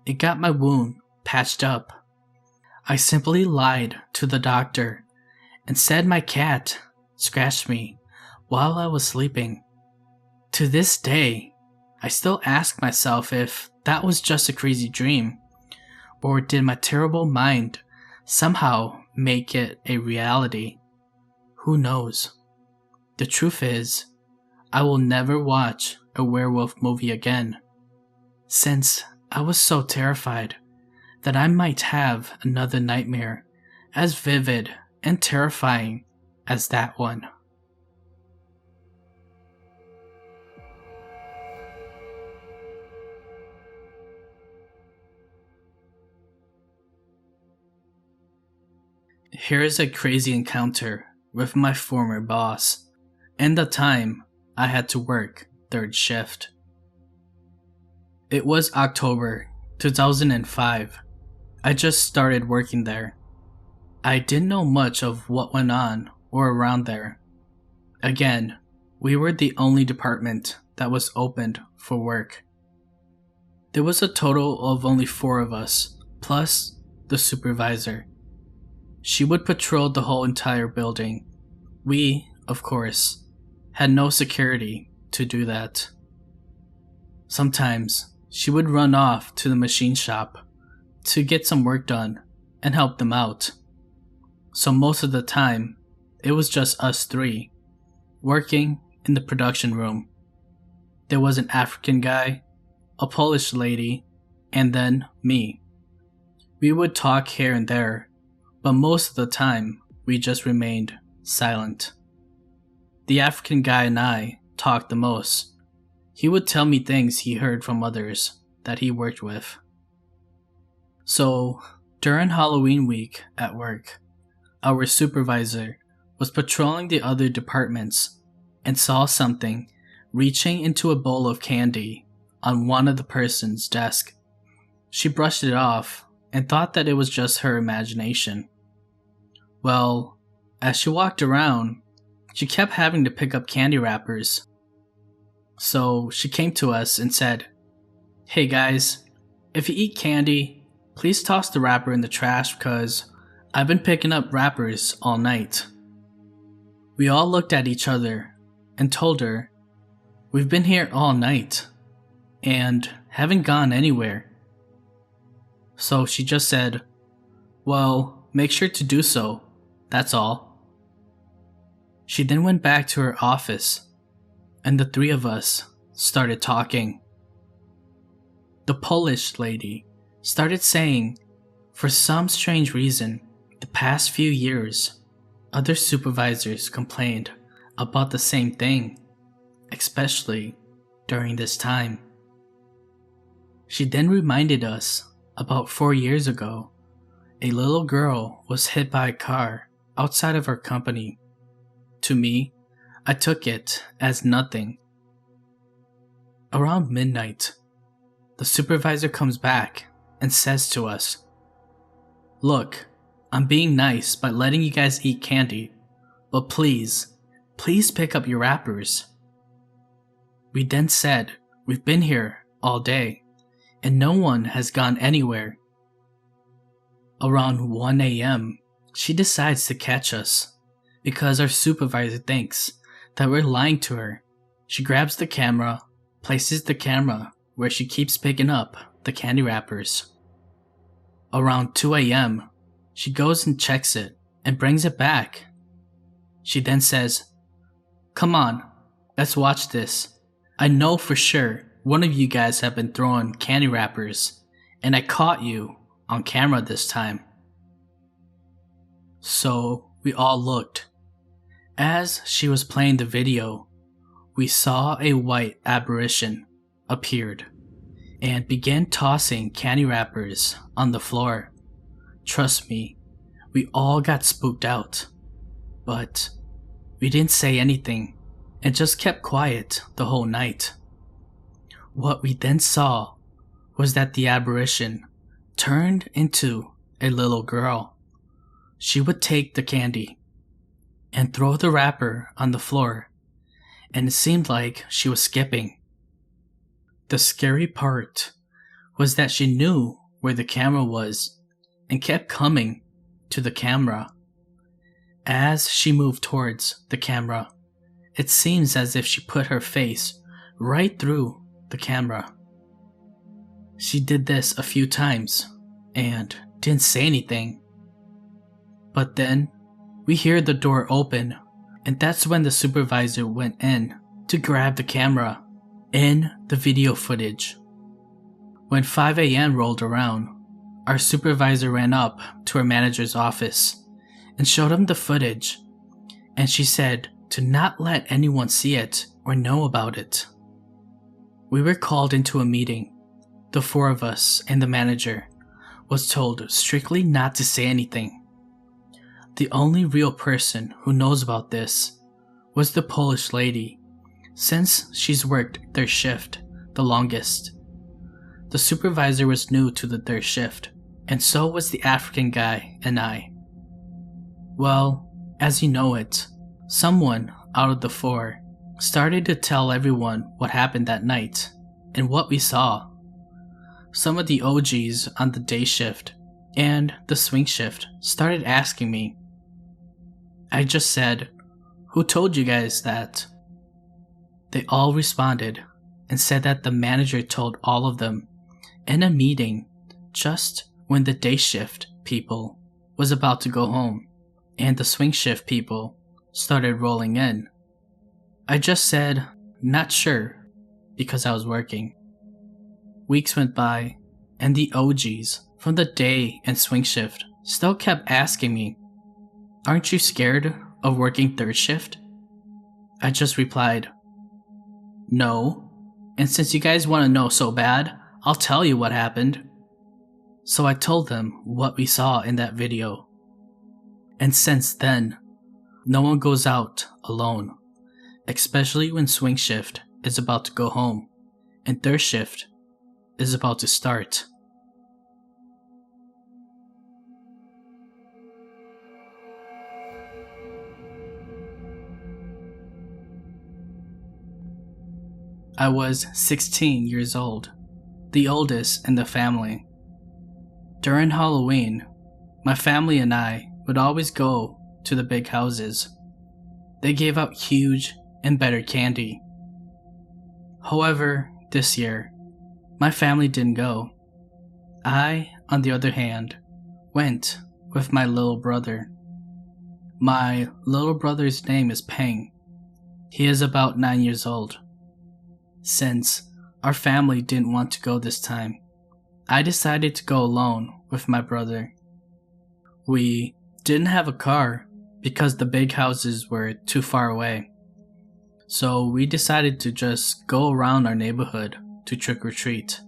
and got my wound patched up. I simply lied to the doctor and said my cat scratched me while I was sleeping. To this day, I still ask myself if that was just a crazy dream, or did my terrible mind somehow make it a reality? Who knows? The truth is, I will never watch a werewolf movie again, since I was so terrified that I might have another nightmare as vivid and terrifying as that one. Here is a crazy encounter with my former boss, and the time I had to work third shift. It was October 2005. I just started working there. I didn't know much of what went on or around there. Again, we were the only department that was opened for work. There was a total of only 4 of us, plus the supervisor. She would patrol the whole entire building. We, of course, had no security to do that. Sometimes she would run off to the machine shop to get some work done and help them out. So most of the time, it was just us 3, working in the production room. There was an African guy, a Polish lady, and then me. We would talk here and there, but most of the time, we just remained silent. The African guy and I talked the most. He would tell me things he heard from others that he worked with. So, during Halloween week at work, our supervisor was patrolling the other departments and saw something reaching into a bowl of candy on one of the person's desk. She brushed it off and thought that it was just her imagination. Well, as she walked around, she kept having to pick up candy wrappers. So she came to us and said, "Hey guys, if you eat candy, please toss the wrapper in the trash because I've been picking up wrappers all night." We all looked at each other and told her, "We've been here all night and haven't gone anywhere." So she just said, "Well, make sure to do so, that's all." She then went back to her office, and the 3 of us started talking. The Polish lady started saying, for some strange reason, the past few years, other supervisors complained about the same thing, especially during this time. She then reminded us about 4 years ago, a little girl was hit by a car outside of our company. To me, I took it as nothing. Around midnight, the supervisor comes back and says to us, "Look, I'm being nice by letting you guys eat candy, but please pick up your wrappers." We then said we've been here all day and no one has gone anywhere. Around 1 a.m., she decides to catch us because our supervisor thinks that we're lying to her. She grabs the camera, places the camera where she keeps picking up the candy wrappers. Around 2 a.m., she goes and checks it and brings it back. She then says, "Come on, let's watch this. I know for sure one of you guys have been throwing candy wrappers, and I caught you on camera this time." So we all looked. As she was playing the video, we saw a white apparition appeared and began tossing candy wrappers on the floor. Trust me, we all got spooked out, but we didn't say anything and just kept quiet the whole night. What we then saw was that the apparition turned into a little girl. She would take the candy and throw the wrapper on the floor, and it seemed like she was skipping. The scary part was that she knew where the camera was and kept coming to the camera. As she moved towards the camera, it seems as if she put her face right through the camera. She did this a few times and didn't say anything. But then we hear the door open, and that's when the supervisor went in to grab the camera and the video footage. When 5 a.m. rolled around, our supervisor ran up to our manager's office and showed him the footage, and she said to not let anyone see it or know about it. We were called into a meeting. The 4 of us and the manager was told strictly not to say anything. The only real person who knows about this was the Polish lady, since she's worked their shift the longest. The supervisor was new to the third shift, and so was the African guy and I. Well, as you know it, someone out of the 4 started to tell everyone what happened that night and what we saw. Some of the OGs on the day shift and the swing shift started asking me. I just said, "Who told you guys that?" They all responded and said that the manager told all of them in a meeting just when the day shift people was about to go home and the swing shift people started rolling in. I just said, "Not sure," because I was working. Weeks went by, and the OGs from the day and swing shift still kept asking me, "Aren't you scared of working third shift?" I just replied, "No, and since you guys want to know so bad, I'll tell you what happened." So I told them what we saw in that video. And since then, no one goes out alone, especially when swing shift is about to go home and third shift is about to start. I was 16 years old, the oldest in the family. During Halloween, my family and I would always go to the big houses. They gave out huge and better candy. However, this year, my family didn't go. I, on the other hand, went with my little brother. My little brother's name is Peng. He is about 9 years old. Since our family didn't want to go this time, I decided to go alone with my brother. We didn't have a car because the big houses were too far away, so we decided to just go around our neighborhood to trick or treat.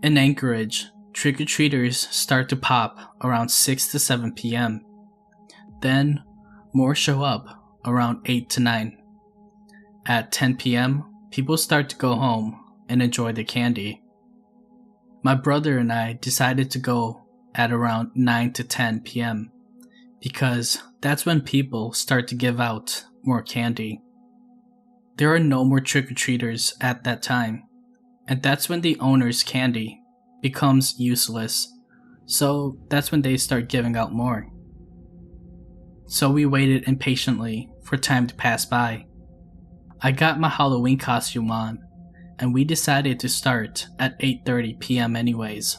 In Anchorage, trick-or-treaters start to pop around 6 to 7 p.m. Then, more show up around 8 to 9. At 10 p.m., people start to go home and enjoy the candy. My brother and I decided to go at around 9 to 10 p.m. because that's when people start to give out more candy. There are no more trick-or-treaters at that time, and that's when the owner's candy becomes useless, so that's when they start giving out more. So we waited impatiently for time to pass by. I got my Halloween costume on, and we decided to start at 8:30 p.m. anyways.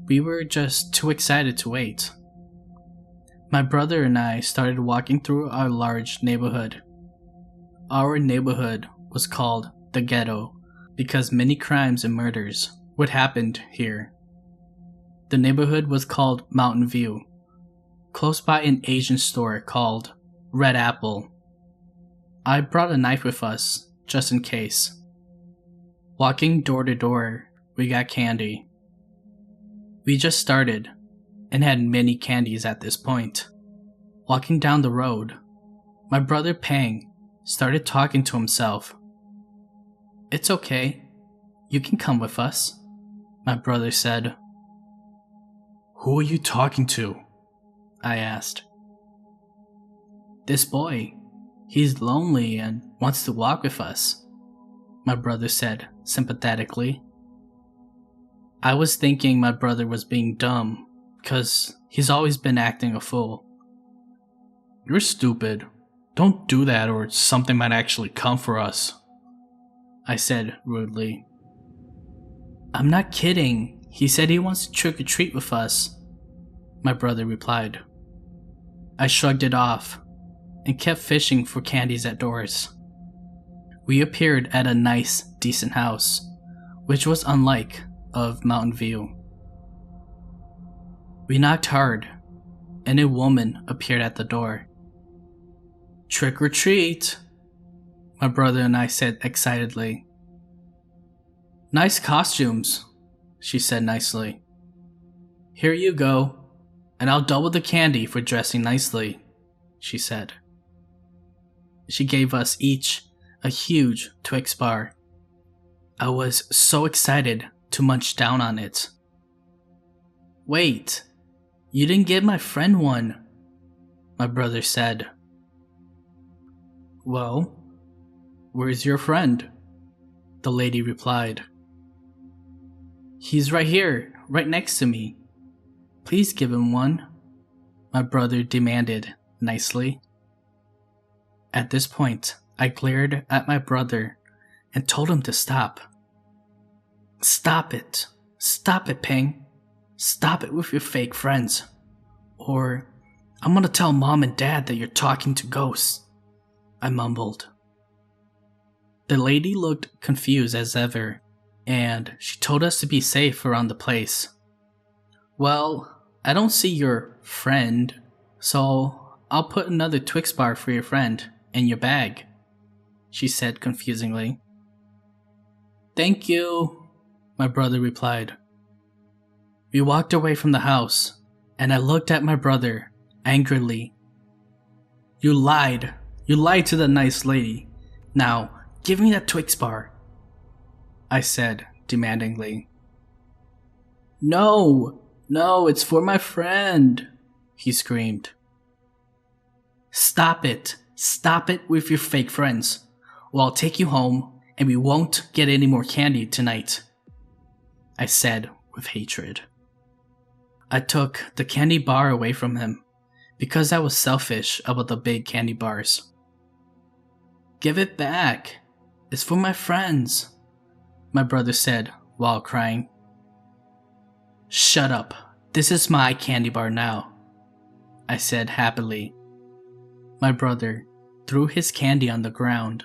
We were just too excited to wait. My brother and I started walking through our large neighborhood. Our neighborhood was called the Ghetto because many crimes and murders would happen here. The neighborhood was called Mountain View, close by an Asian store called Red Apple. I brought a knife with us, just in case. Walking door to door, we got candy. We just started, and had many candies at this point. Walking down the road, my brother Pang started talking to himself. "It's okay, you can come with us," my brother said.
"Who are you talking to?"
I asked. "This boy. He's lonely and wants to walk with us," my brother said sympathetically. I was thinking my brother was being dumb, because he's always been acting a fool.
"You're stupid. Don't do that or something might actually come for us,"
I said rudely. "I'm not kidding. He said he wants to trick or treat with us," my brother replied. I shrugged it off and kept fishing for candies at doors. We appeared at a nice, decent house, which was unlike of Mountain View. We knocked hard, and a woman appeared at the door. "Trick or treat," my brother and I said excitedly. "Nice costumes," she said nicely. "Here you go, and I'll double the candy for dressing nicely," she said. She gave us each a huge Twix bar. I was so excited to munch down on it. "Wait, you didn't give my friend one," my brother said. "Well, where's your friend?" the lady replied. "He's right here, right next to me. Please give him one," my brother demanded nicely. At this point, I glared at my brother and told him to stop. Stop it, Ping. Stop it with your fake friends. Or I'm gonna tell Mom and Dad that you're talking to ghosts," I mumbled. The lady looked confused as ever, and she told us to be safe around the place. "Well, I don't see your friend, so I'll put another Twix bar for your friend in your bag," she said confusingly. "Thank you," my brother replied. We walked away from the house, and I looked at my brother angrily. You lied to the nice lady. Now, give me that Twix bar," I said demandingly. No, it's for my friend," he screamed. Stop it with your fake friends, or I'll take you home and we won't get any more candy tonight," I said with hatred. I took the candy bar away from him because I was selfish about the big candy bars. "Give it back. It's for my friends," my brother said while crying. "Shut up. This is my candy bar now," I said happily. My brother threw his candy on the ground,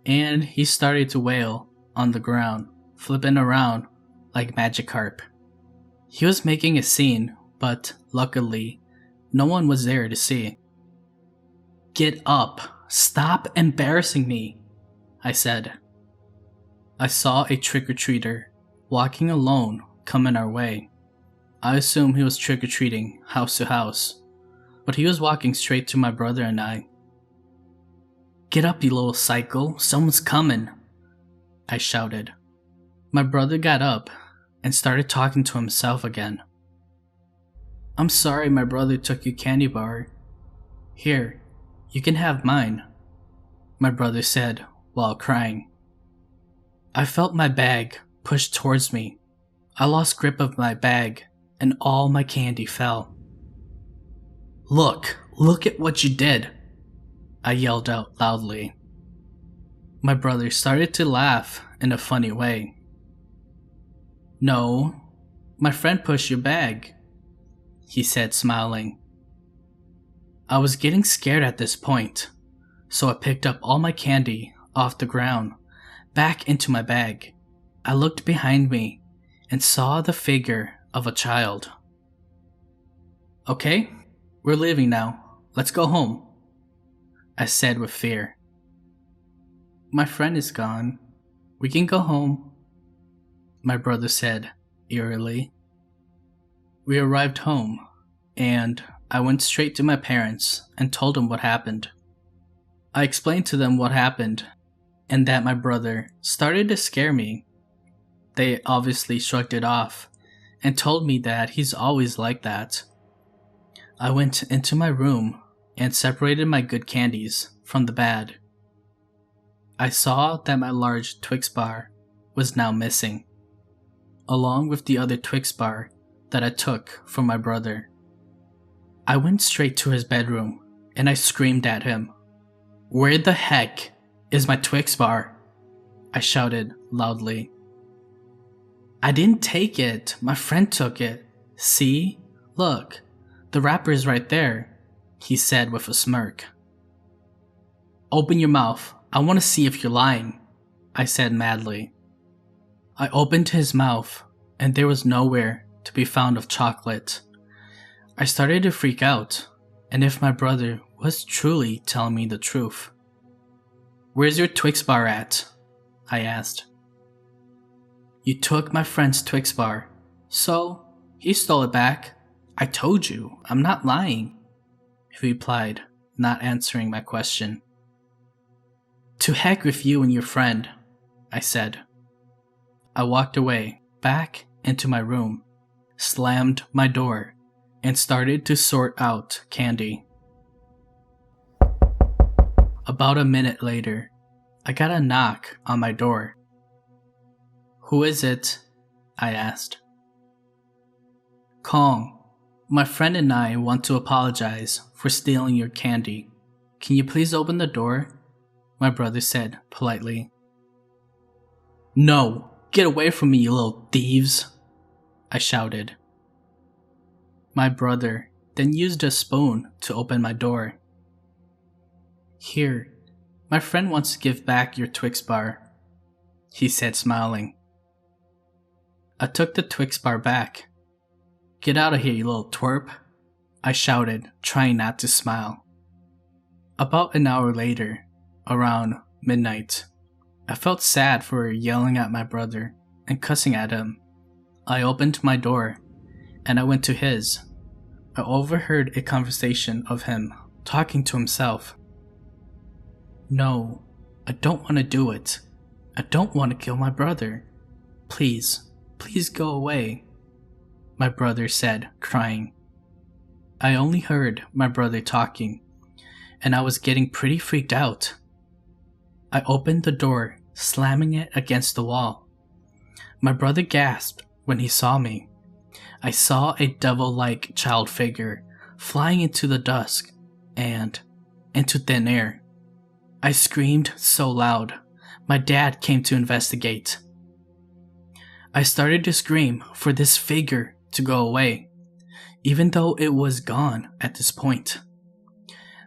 and he started to wail on the ground, flipping around like Magikarp. He was making a scene, but luckily, no one was there to see. "Get up," stop embarrassing me, I said. I saw a trick-or-treater walking alone coming our way. I assumed he was trick-or-treating house to house, but he was walking straight to my brother and I. Get up, you little psycho, someone's coming, I shouted. My brother got up and started talking to himself again. I'm sorry my brother took your candy bar. Here, you can have mine, my brother said while crying. I felt my bag pushed towards me. I lost grip of my bag and all my candy fell. Look at what you did, I yelled out loudly. My brother started to laugh in a funny way. No, my friend pushed your bag, he said, smiling. I was getting scared at this point, so I picked up all my candy off the ground, back into my bag. I looked behind me and saw the figure of a child. Okay, we're leaving now. Let's go home, I said with fear. My friend is gone. We can go home, my brother said eerily. We arrived home, and I went straight to my parents and told them what happened. I explained to them what happened and that my brother started to scare me. They obviously shrugged it off and told me that he's always like that. I went into my room and separated my good candies from the bad. I saw that my large Twix bar was now missing, along with the other Twix bar that I took from my brother. I went straight to his bedroom and I screamed at him. Where the heck is my Twix bar? I shouted loudly. I didn't take it. My friend took it. See? Look, the wrapper is right there, he said with a smirk. Open your mouth. I want to see if you're lying, I said madly. I opened his mouth and there was nowhere to be found of chocolate. I started to freak out, and if my brother was truly telling me the truth. Where's your Twix bar at? I asked. You took my friend's Twix bar, so he stole it back. I told you, I'm not lying, he replied, not answering my question. To heck with you and your friend, I said. I walked away, back into my room, slammed my door, and started to sort out candy. About a minute later, I got a knock on my door. Who is it? I asked. Kong, my friend and I want to apologize for stealing your candy. Can you please open the door? My brother said politely. No, get away from me, you little thieves, I shouted. My brother then used a spoon to open my door. Here, my friend wants to give back your Twix bar, he said, smiling. I took the Twix bar back. Get out of here, you little twerp, I shouted, trying not to smile. About an hour later, around midnight, I felt sad for yelling at my brother and cussing at him. I opened my door and I went to his. I overheard a conversation of him talking to himself. No, I don't want to do it. I don't want to kill my brother. Please go away, my brother said, crying. I only heard my brother talking, and I was getting pretty freaked out. I opened the door, slamming it against the wall. My brother gasped when he saw me. I saw a devil-like child figure flying into the dusk and into thin air. I screamed so loud, my dad came to investigate. I started to scream for this figure to go away, even though it was gone at this point.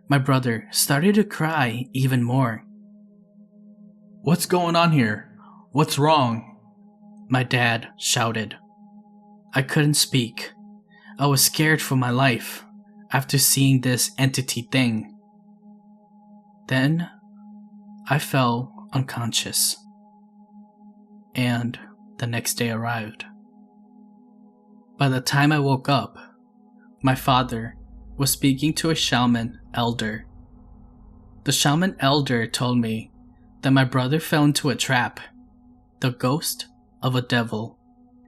My brother started to cry even more. What's going on here? What's wrong? My dad shouted. I couldn't speak. I was scared for my life after seeing this entity thing. Then I fell unconscious, and the next day arrived. By the time I woke up, my father was speaking to a shaman elder. The shaman elder told me that my brother fell into a trap, the ghost of a devil,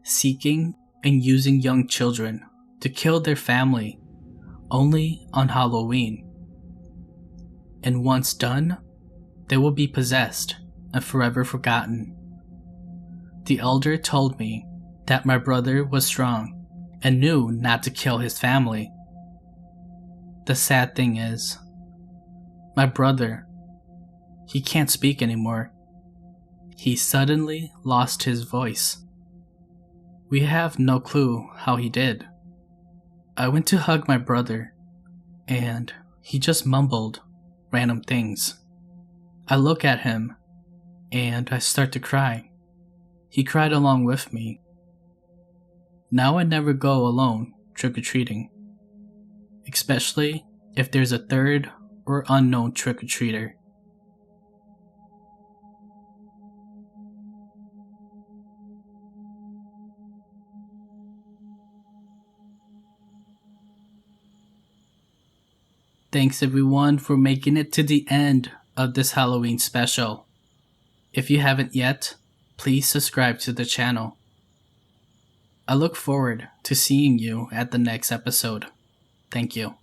seeking and using young children to kill their family only on Halloween. And once done, they will be possessed and forever forgotten. The elder told me that my brother was strong and knew not to kill his family. The sad thing is, my brother, he can't speak anymore. He suddenly lost his voice. We have no clue how he did. I went to hug my brother, and he just mumbled random things. I look at him, and I start to cry. He cried along with me. Now I never go alone trick-or-treating, especially if there's a third or unknown trick-or-treater. Thanks everyone for making it to the end of this Halloween special. If you haven't yet, please subscribe to the channel. I look forward to seeing you at the next episode. Thank you.